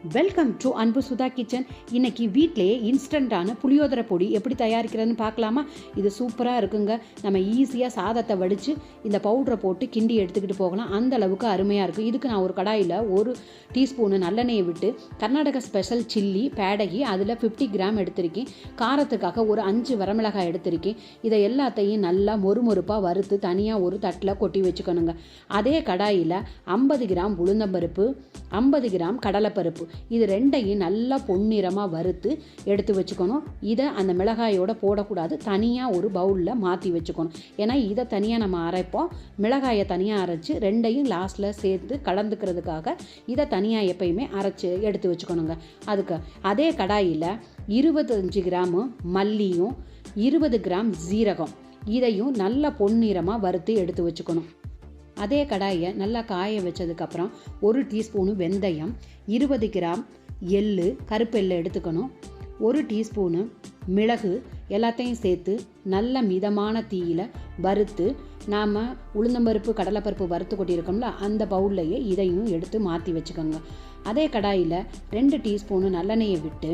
Welcome to அன்பு Sudha kitchen. இன்னைக்கு வீட்டிலேயே இன்ஸ்டண்ட்டான புளியோதரை பொடி எப்படி தயாரிக்கிறதுன்னு பார்க்கலாமா? இது சூப்பராக இருக்குங்க. நம்ம ஈஸியாக சாதத்தை வடித்து இந்த பவுடரை போட்டு கிண்டி எடுத்துக்கிட்டு போகலாம். அந்த அளவுக்கு அருமையாக இருக்கும். இதுக்கு நான் ஒரு கடாயில் 1 டீஸ்பூனு நல்லெண்ணெயை விட்டு கர்நாடகா ஸ்பெஷல் சில்லி பேடகி அதில் 50 கிராம் எடுத்திருக்கேன். காரத்துக்காக ஒரு 5 வரமிளகாய் எடுத்திருக்கேன். இதை எல்லாத்தையும் நல்லா மொறுமொறுப்பாக வறுத்து தனியாக ஒரு தட்டில் கொட்டி வச்சுக்கணுங்க. அதே கடாயில் 50 கிராம் உளுந்தம்பருப்பு, 50 கிராம் கடலைப்பருப்பு, இது ரெண்டையும் நல்லா பொன்னிறமாக வறுத்து எடுத்து வச்சுக்கணும். இதை அந்த மிளகாயோட போடக்கூடாது, தனியாக ஒரு பவுலில் மாற்றி வச்சுக்கணும். ஏன்னா இதை தனியாக நம்ம அரைப்போம், மிளகாயை தனியாக அரைச்சி ரெண்டையும் லாஸ்ட்டில் சேர்த்து கலந்துக்கிறதுக்காக இதை தனியாக எப்பயுமே அரைச்சி எடுத்து வச்சுக்கணுங்க. அதுக்கு அதே கடாயில் 25 கிராமு மல்லியும் 20 கிராம் ஜீரகம் இதையும் நல்லா பொன்னிறமாக வறுத்து எடுத்து வச்சுக்கணும். அதே கடாயை நல்லா காய வச்சதுக்கப்புறம் 1 டீஸ்பூனு வெந்தயம், 20 கிராம் எள்ளு, கருப்பெள்ளு எடுத்துக்கணும், 1 டீஸ்பூனு மிளகு எல்லாத்தையும் சேர்த்து நல்ல மிதமான தீயில் வறுத்து நாம் உளுந்தம்பருப்பு கடலைப்பருப்பு வறுத்து கொட்டியிருக்கோம்ல அந்த பவுல்லையே இதையும் எடுத்து மாற்றி வச்சுக்கோங்க. அதே கடாயில் 2 டீஸ்பூனு நல்லெண்ணெயை விட்டு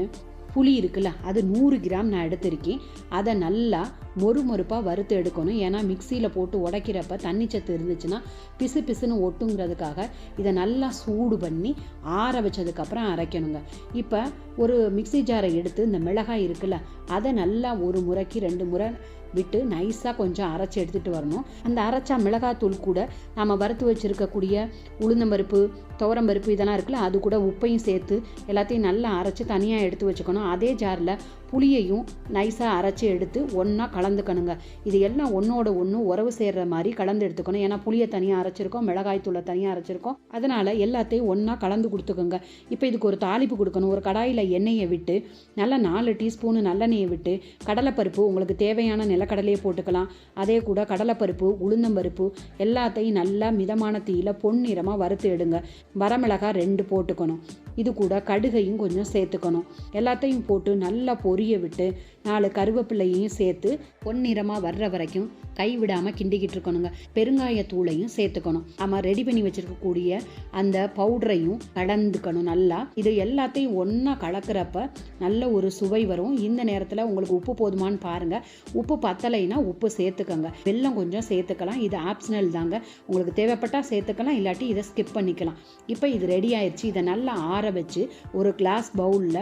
புளி இருக்குல்ல அது 100 கிராம் நான் எடுத்திருக்கேன். அதை நல்லா மொறுமொறுப்பாக வறுத்து எடுக்கணும். ஏன்னா மிக்சியில் போட்டு உடைக்கிறப்ப தண்ணி சத்து இருந்துச்சுன்னா பிசு பிசுன்னு ஒட்டுங்கிறதுக்காக இதை நல்லா சூடு பண்ணி ஆற வச்சதுக்கப்புறம் அரைக்கணுங்க. இப்போ ஒரு மிக்சி ஜாரை எடுத்து இந்த மிளகாய் இருக்குல்ல அதை நல்லா ஒரு முறைக்கு 2 முறை விட்டு நைஸாக கொஞ்சம் அரைச்சி எடுத்துகிட்டு வரணும். அந்த அரைச்சா மிளகாத்தூள் கூட நம்ம வறுத்து வச்சுருக்கக்கூடிய உளுந்தம்பருப்பு துவரம்பருப்பு இதெல்லாம் இருக்குல்ல அது கூட உப்பையும் சேர்த்து எல்லாத்தையும் நல்லா அரைச்சி தனியாக எடுத்து வச்சுக்கணும். அதே ஜாரில் புளியையும் நைஸாக அரைச்சி எடுத்து ஒன்றா கலந்துக்கணுங்க. இது எல்லாம் ஒன்றோட ஒன்று உறவு சேர்கிற மாதிரி கலந்து எடுத்துக்கணும். ஏன்னா புளியை தனியாக அரைச்சிருக்கோம், மிளகாய் தூளை தனியாக அரைச்சிருக்கோம், அதனால் எல்லாத்தையும் ஒன்றா கலந்து கொடுத்துக்கோங்க. இப்போ இதுக்கு ஒரு தாளிப்பு கொடுக்கணும். ஒரு கடாயில் எண்ணெயை விட்டு நல்லா 4 டீஸ்பூனு நல்லெண்ணெயை விட்டு கடலைப்பருப்பு உங்களுக்கு தேவையான நிலக்கடலையை போட்டுக்கலாம். அதே கூட கடலைப்பருப்பு உளுந்தம்பருப்பு எல்லாத்தையும் நல்லா மிதமான தீயில் பொன்னிறமாக வறுத்து எடுங்க. வரமிளகாய் 2 போட்டுக்கணும். இது கூட கடுகையும் கொஞ்சம் சேர்த்துக்கணும். எல்லாத்தையும் போட்டு நல்லா பொரிய விட்டு 4 கருவேப்பிலையும் சேர்த்து பொன்னிறமாக வர்ற வரைக்கும் கைவிடாமல் கிண்டிக்கிட்டு இருக்கணுங்க. பெருங்காயத்தூளையும் சேர்த்துக்கணும். நம்ம ரெடி பண்ணி வச்சுருக்கக்கூடிய அந்த பவுடரையும் கலந்துக்கணும் நல்லா. இது எல்லாத்தையும் ஒன்றா கலக்கிறப்ப நல்ல ஒரு சுவை வரும். இந்த நேரத்தில் உங்களுக்கு உப்பு போதுமானு பாருங்கள். உப்பு பத்தலைன்னா உப்பு சேர்த்துக்கோங்க. வெல்லம் கொஞ்சம் சேர்த்துக்கலாம். இது ஆப்ஷனல் தாங்க, உங்களுக்கு தேவைப்பட்டால் சேர்த்துக்கலாம், இல்லாட்டி இதை ஸ்கிப் பண்ணிக்கலாம். இப்போ இது ரெடி ஆயிடுச்சு. இதை நல்லா ஆற வச்சு ஒரு கிளாஸ் பவுலில்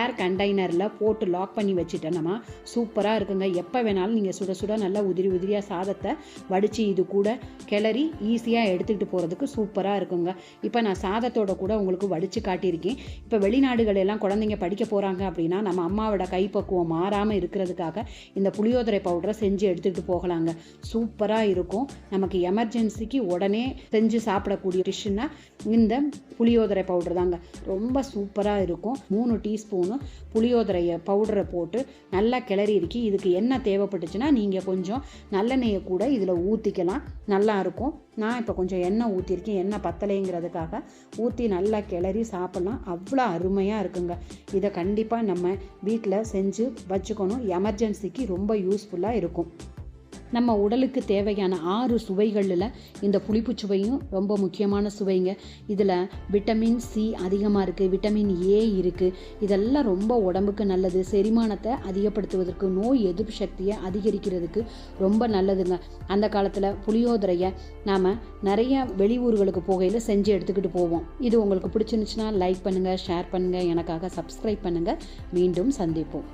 ஏர் கண்டெய்னரில் போட்டு லாக் பண்ணி வச்சுட்டோம்னா சூப்பராக இருக்குங்க. எப்போ வேணாலும் நீங்கள் சுட சுட நல்லா உதிரி உதிரியாக சாதத்தை வடித்து இது கூட கிளறி ஈஸியாக எடுத்துக்கிட்டு போகிறதுக்கு சூப்பராக இருக்குங்க. இப்போ நான் சாதத்தோட கூட உங்களுக்கு வடித்து காட்டியிருக்கேன். இப்போ வெளிநாடுகள் எல்லாம் குழந்தைங்க படிக்க போகிறாங்க அப்படின்னா நம்ம அம்மாவோட கைப்பக்குவம் மாறாமல் இருக்கிறதுக்காக இந்த புளியோதரை பவுடரை செஞ்சு எடுத்துக்கிட்டு போகலாங்க. சூப்பராக இருக்கும். நமக்கு எமர்ஜென்சிக்கு உடனே செஞ்சு சாப்பிடக்கூடிய டிஷ்ஷுன்னா இந்த புளியோதரை பவுடர் தாங்க. ரொம்ப சூப்பராக இருக்கும். 3 டீஸ்பூனு புளியோதரையை பவுடரை போட்டு நல்லா கிளறி இருக்கி. இதுக்கு எண்ணெய் தேவைப்பட்டுச்சுன்னா நீங்கள் கொஞ்சம் நல்லெண்ணெயை கூட இதில் ஊற்றிக்கலாம், நல்லாயிருக்கும். நான் இப்போ கொஞ்சம் எண்ணெய் ஊற்றிருக்கேன், எண்ணெய் பத்தலைங்கிறதுக்காக ஊற்றி நல்லா கிளறி சாப்பிட்லாம். அவ்வளோ அருமையாக இருக்குங்க. இதை கண்டிப்பாக நம்ம வீட்டில் செஞ்சு வச்சுக்கணும். எமர்ஜென்சிக்கு ரொம்ப யூஸ்ஃபுல்லாக இருக்கும். நம்ம உடலுக்கு தேவையான 6 சுவைகளில் இந்த புளிப்பு சுவையும் ரொம்ப முக்கியமான சுவைங்க. இதில் விட்டமின் சி அதிகமாக இருக்குது, விட்டமின் ஏ இருக்குது. இதெல்லாம் ரொம்ப உடம்புக்கு நல்லது. செரிமானத்தை அதிகப்படுத்துவதற்கு, நோய் எதிர்ப்பு சக்தியை அதிகரிக்கிறதுக்கு ரொம்ப நல்லதுங்க. அந்த காலத்தில் புளியோதரையை நாம் நிறைய வெளியூர்களுக்கு போகையில் செஞ்சு எடுத்துக்கிட்டு போவோம். இது உங்களுக்கு பிடிச்சிருந்துச்சுன்னா லைக் பண்ணுங்கள், ஷேர் பண்ணுங்கள், எனக்காக சப்ஸ்கிரைப் பண்ணுங்கள். மீண்டும் சந்திப்போம்.